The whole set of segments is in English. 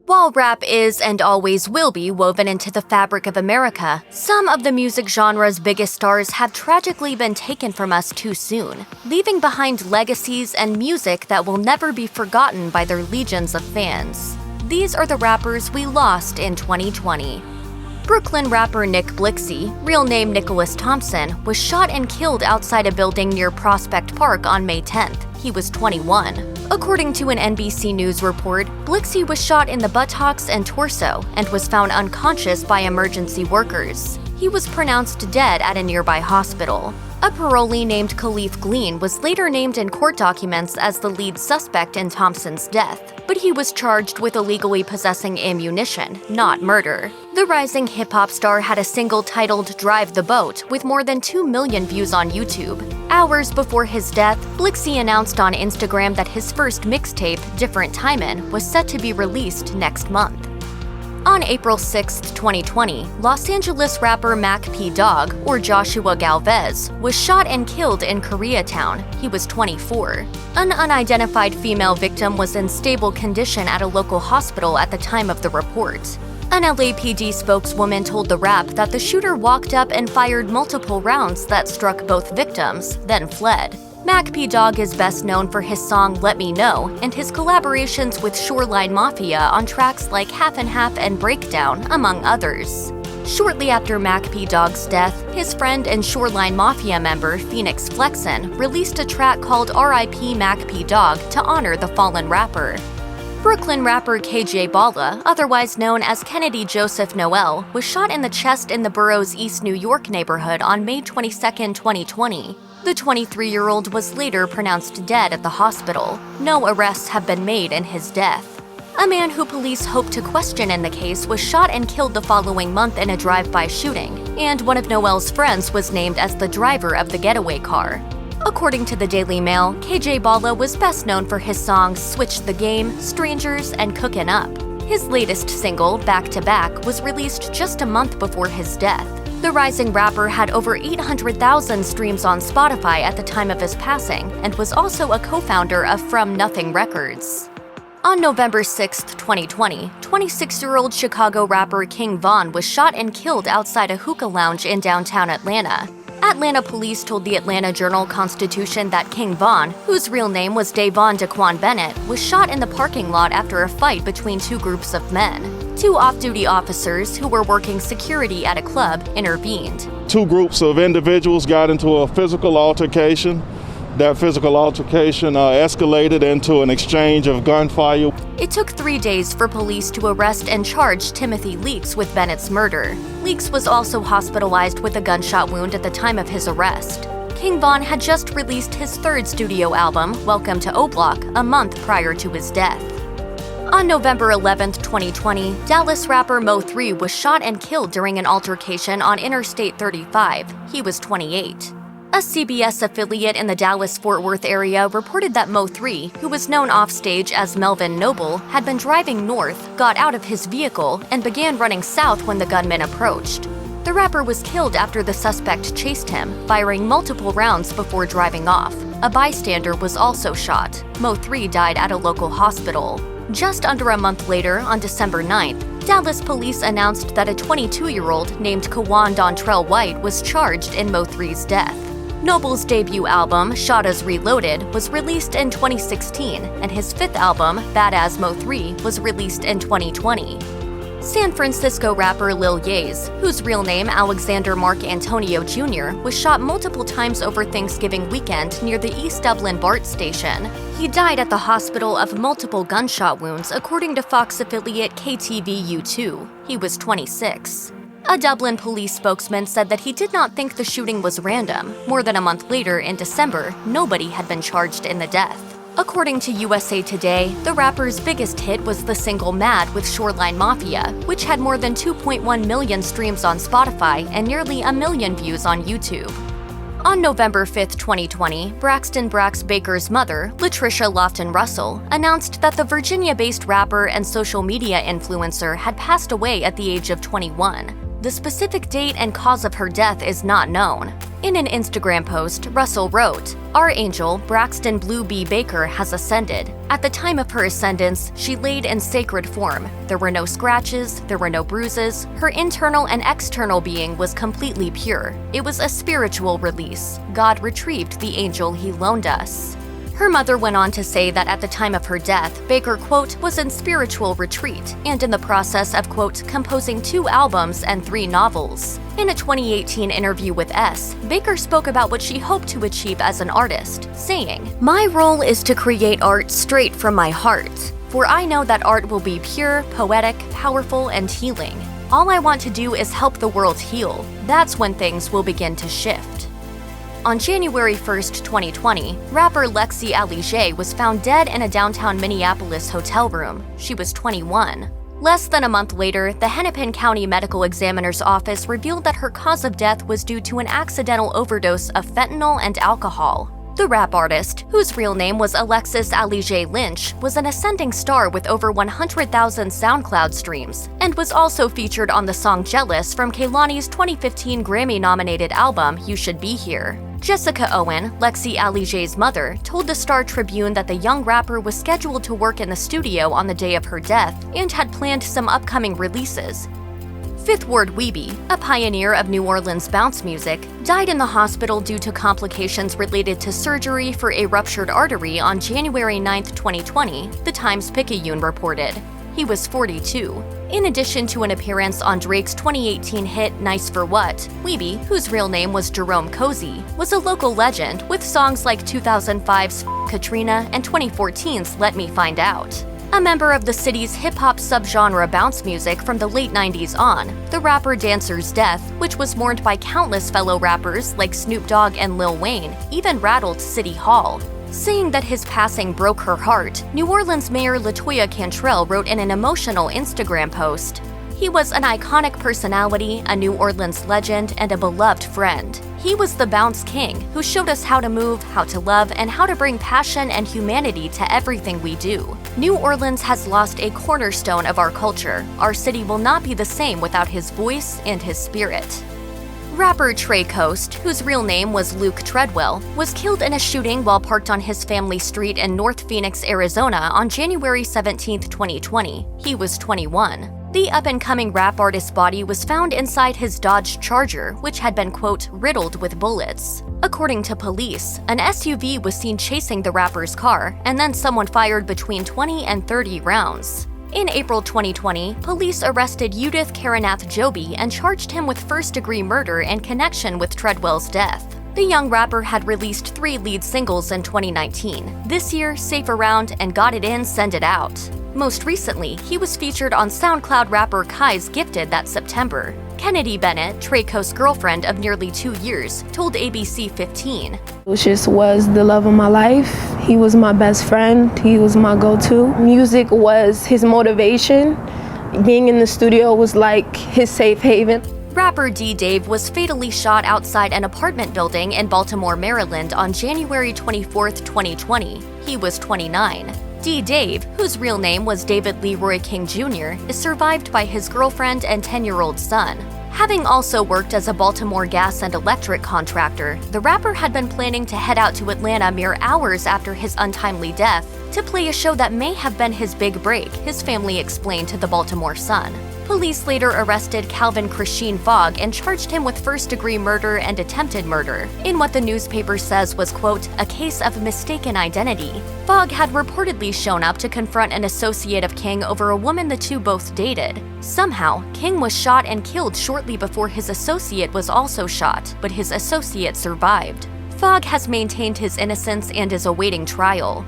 While rap is and always will be woven into the fabric of America, some of the music genre's biggest stars have tragically been taken from us too soon, leaving behind legacies and music that will never be forgotten by their legions of fans. These are the rappers we lost in 2020. Brooklyn rapper Nick Blixey, real name Nicholas Thompson, was shot and killed outside a building near Prospect Park on May 10th. He was 21. According to an NBC News report, Blixey was shot in the buttocks and torso and was found unconscious by emergency workers. He was pronounced dead at a nearby hospital. A parolee named Khalif Glean was later named in court documents as the lead suspect in Thompson's death, but he was charged with illegally possessing ammunition, not murder. The rising hip-hop star had a single titled Drive the Boat with more than 2 million views on YouTube. Hours before his death, Blixey announced on Instagram that his first mixtape, Different Timin', was set to be released next month. On April 6, 2020, Los Angeles rapper Mac P. Dog, or Joshua Galvez, was shot and killed in Koreatown. He was 24. An unidentified female victim was in stable condition at a local hospital at the time of the report. An LAPD spokeswoman told The Wrap that the shooter walked up and fired multiple rounds that struck both victims, then fled. Mac P. Dog is best known for his song Let Me Know and his collaborations with Shoreline Mafia on tracks like Half and Half and Breakdown, among others. Shortly after Mac P. Dog's death, his friend and Shoreline Mafia member Phoenix Flexen released a track called R.I.P. Mac P. Dog to honor the fallen rapper. Brooklyn rapper KJ Balla, otherwise known as Kennedy Joseph Noel, was shot in the chest in the borough's East New York neighborhood on May 22, 2020. The 23-year-old was later pronounced dead at the hospital. No arrests have been made in his death. A man who police hope to question in the case was shot and killed the following month in a drive-by shooting, and one of Noel's friends was named as the driver of the getaway car. According to the Daily Mail, KJ Balla was best known for his songs Switch the Game, Strangers, and Cookin' Up. His latest single, Back to Back, was released just a month before his death. The rising rapper had over 800,000 streams on Spotify at the time of his passing and was also a co-founder of From Nothing Records. On November 6, 2020, 26-year-old Chicago rapper King Von was shot and killed outside a hookah lounge in downtown Atlanta. Atlanta police told the Atlanta Journal-Constitution that King Von, whose real name was Davon Daquan Bennett, was shot in the parking lot after a fight between two groups of men. Two off-duty officers who were working security at a club intervened. Two groups of individuals got into a physical altercation. That physical altercation escalated into an exchange of gunfire. It took 3 days for police to arrest and charge Timothy Leaks with Bennett's murder. Leaks was also hospitalized with a gunshot wound at the time of his arrest. King Von had just released his third studio album, Welcome to O-Block, a month prior to his death. On November 11, 2020, Dallas rapper Mo3 was shot and killed during an altercation on Interstate 35. He was 28. A CBS affiliate in the Dallas-Fort Worth area reported that Mo3, who was known offstage as Melvin Noble, had been driving north, got out of his vehicle, and began running south when the gunman approached. The rapper was killed after the suspect chased him, firing multiple rounds before driving off. A bystander was also shot. Mo3 died at a local hospital. Just under a month later, on December 9th, Dallas police announced that a 22-year-old named Kawan Dontrell White was charged in Mo3's death. Noble's debut album, Shot as Reloaded, was released in 2016, and his fifth album, Bad as Mo3, was released in 2020. San Francisco rapper Lil Yays, whose real name Alexander Mark Antonio Jr., was shot multiple times over Thanksgiving weekend near the East Dublin BART station. He died at the hospital of multiple gunshot wounds, according to Fox affiliate KTVU2. He was 26. A Dublin police spokesman said that he did not think the shooting was random. More than a month later, in December, nobody had been charged in the death. According to USA Today, the rapper's biggest hit was the single Mad with Shoreline Mafia, which had more than 2.1 million streams on Spotify and nearly 1 million views on YouTube. On November 5, 2020, Braxton Brax Baker's mother, Latricia Lofton Russell, announced that the Virginia-based rapper and social media influencer had passed away at the age of 21. The specific date and cause of her death is not known. In an Instagram post, Russell wrote, "Our angel, Braxton Blue B. Baker, has ascended. At the time of her ascendance, she laid in sacred form. There were no scratches, there were no bruises. Her internal and external being was completely pure. It was a spiritual release. God retrieved the angel he loaned us." Her mother went on to say that at the time of her death, Baker, quote, was in spiritual retreat and in the process of, quote, composing 2 albums and 3 novels. In a 2018 interview with S, Baker spoke about what she hoped to achieve as an artist, saying, "My role is to create art straight from my heart, for I know that art will be pure, poetic, powerful, and healing. All I want to do is help the world heal. That's when things will begin to shift." On January 1st, 2020, rapper Lexi Alige was found dead in a downtown Minneapolis hotel room. She was 21. Less than a month later, the Hennepin County Medical Examiner's Office revealed that her cause of death was due to an accidental overdose of fentanyl and alcohol. The rap artist, whose real name was Alexis Alige Lynch, was an ascending star with over 100,000 SoundCloud streams, and was also featured on the song Jealous from Kehlani's 2015 Grammy-nominated album You Should Be Here. Jessica Owen, Lexi Alige's mother, told the Star Tribune that the young rapper was scheduled to work in the studio on the day of her death and had planned some upcoming releases. Fifth Ward Weebie, a pioneer of New Orleans bounce music, died in the hospital due to complications related to surgery for a ruptured artery on January 9, 2020, the Times-Picayune reported. He was 42. In addition to an appearance on Drake's 2018 hit Nice for What, Weebie, whose real name was Jerome Cozy, was a local legend with songs like 2005's Katrina and 2014's Let Me Find Out. A member of the city's hip-hop subgenre bounce music from the late 90s on, the rapper Dancer's death, which was mourned by countless fellow rappers like Snoop Dogg and Lil Wayne, even rattled City Hall. Saying that his passing broke her heart, New Orleans Mayor LaToya Cantrell wrote in an emotional Instagram post, "He was an iconic personality, a New Orleans legend, and a beloved friend. He was the bounce king who showed us how to move, how to love, and how to bring passion and humanity to everything we do. New Orleans has lost a cornerstone of our culture. Our city will not be the same without his voice and his spirit." Rapper Trey Coast, whose real name was Luke Treadwell, was killed in a shooting while parked on his family street in North Phoenix, Arizona on January 17, 2020. He was 21. The up-and-coming rap artist's body was found inside his Dodge Charger, which had been, quote, riddled with bullets. According to police, an SUV was seen chasing the rapper's car, and then someone fired between 20 and 30 rounds. In April 2020, police arrested Judith Karanath Joby and charged him with first-degree murder in connection with Treadwell's death. The young rapper had released 3 lead singles in 2019. This year, Safe Around and Got It In, Send It Out. Most recently, he was featured on SoundCloud rapper Kai's Gifted that September. Kennedy Bennett, Trey Coast's girlfriend of nearly 2 years, told ABC 15. Lucius was the love of my life. He was my best friend. He was my go-to. Music was his motivation. Being in the studio was like his safe haven. Rapper D-Dave was fatally shot outside an apartment building in Baltimore, Maryland on January 24, 2020. He was 29. D-Dave, whose real name was David Leroy King Jr., is survived by his girlfriend and 10-year-old son. Having also worked as a Baltimore gas and electric contractor, the rapper had been planning to head out to Atlanta mere hours after his untimely death to play a show that may have been his big break, his family explained to the Baltimore Sun. Police later arrested Calvin Christine Fogg and charged him with first-degree murder and attempted murder, in what the newspaper says was, quote, a case of mistaken identity. Fogg had reportedly shown up to confront an associate of King over a woman the two both dated. Somehow, King was shot and killed shortly before his associate was also shot, but his associate survived. Fogg has maintained his innocence and is awaiting trial.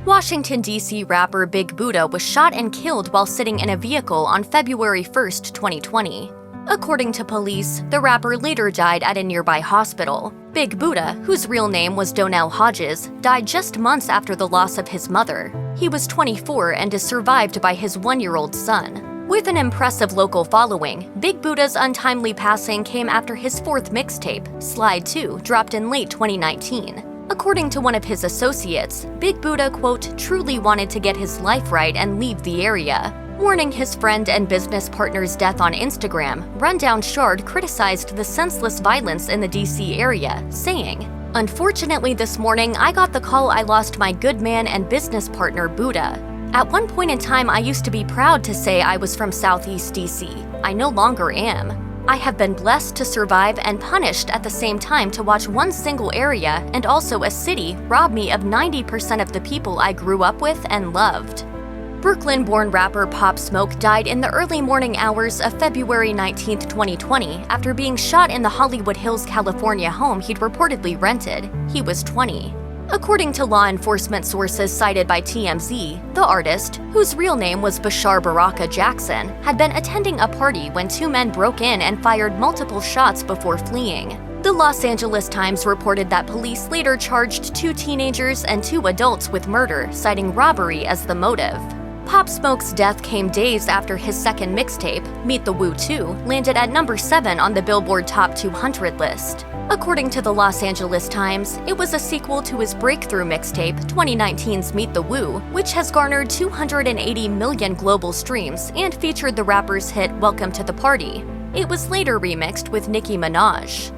Washington, D.C. rapper Big Buddha was shot and killed while sitting in a vehicle on February 1, 2020. According to police, the rapper later died at a nearby hospital. Big Buddha, whose real name was Donnell Hodges, died just months after the loss of his mother. He was 24 and is survived by his 1-year-old son. With an impressive local following, Big Buddha's untimely passing came after his 4th mixtape, Slide 2, dropped in late 2019. According to one of his associates, Big Buddha, quote, truly wanted to get his life right and leave the area. Mourning his friend and business partner's death on Instagram, Rundown Shard criticized the senseless violence in the DC area, saying, "Unfortunately, this morning I got the call I lost my good man and business partner, Buddha. At one point in time, I used to be proud to say I was from Southeast DC. I no longer am. I have been blessed to survive and punished at the same time to watch one single area and also a city rob me of 90% of the people I grew up with and loved." Brooklyn-born rapper Pop Smoke died in the early morning hours of February 19, 2020, after being shot in the Hollywood Hills, California home he'd reportedly rented. He was 20. According to law enforcement sources cited by TMZ, the artist, whose real name was Bashar Baraka Jackson, had been attending a party when two men broke in and fired multiple shots before fleeing. The Los Angeles Times reported that police later charged two teenagers and two adults with murder, citing robbery as the motive. Pop Smoke's death came days after his second mixtape, Meet the Woo 2, landed at number 7 on the Billboard Top 200 list. According to the Los Angeles Times, it was a sequel to his breakthrough mixtape, 2019's Meet the Woo, which has garnered 280 million global streams and featured the rapper's hit Welcome to the Party. It was later remixed with Nicki Minaj.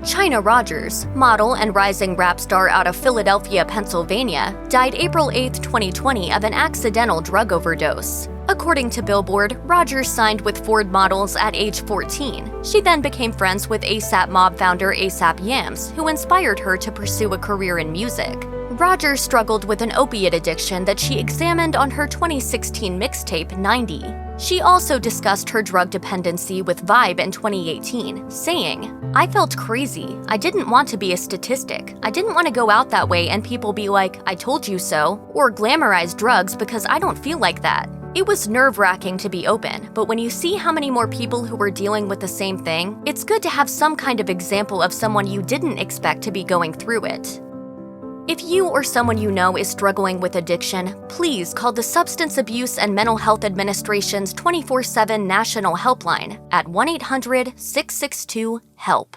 China Rogers, model and rising rap star out of Philadelphia, Pennsylvania, died April 8, 2020 of an accidental drug overdose. According to Billboard, Rogers signed with Ford Models at age 14. She then became friends with ASAP Mob founder ASAP Yams, who inspired her to pursue a career in music. Rogers struggled with an opiate addiction that she examined on her 2016 mixtape 90. She also discussed her drug dependency with Vibe in 2018, saying, "I felt crazy. I didn't want to be a statistic. I didn't want to go out that way and people be like, 'I told you so,' or glamorize drugs because I don't feel like that." It was nerve-wracking to be open, but when you see how many more people who were dealing with the same thing, it's good to have some kind of example of someone you didn't expect to be going through it. If you or someone you know is struggling with addiction, please call the Substance Abuse and Mental Health Administration's 24/7 national helpline at 1-800-662-HELP.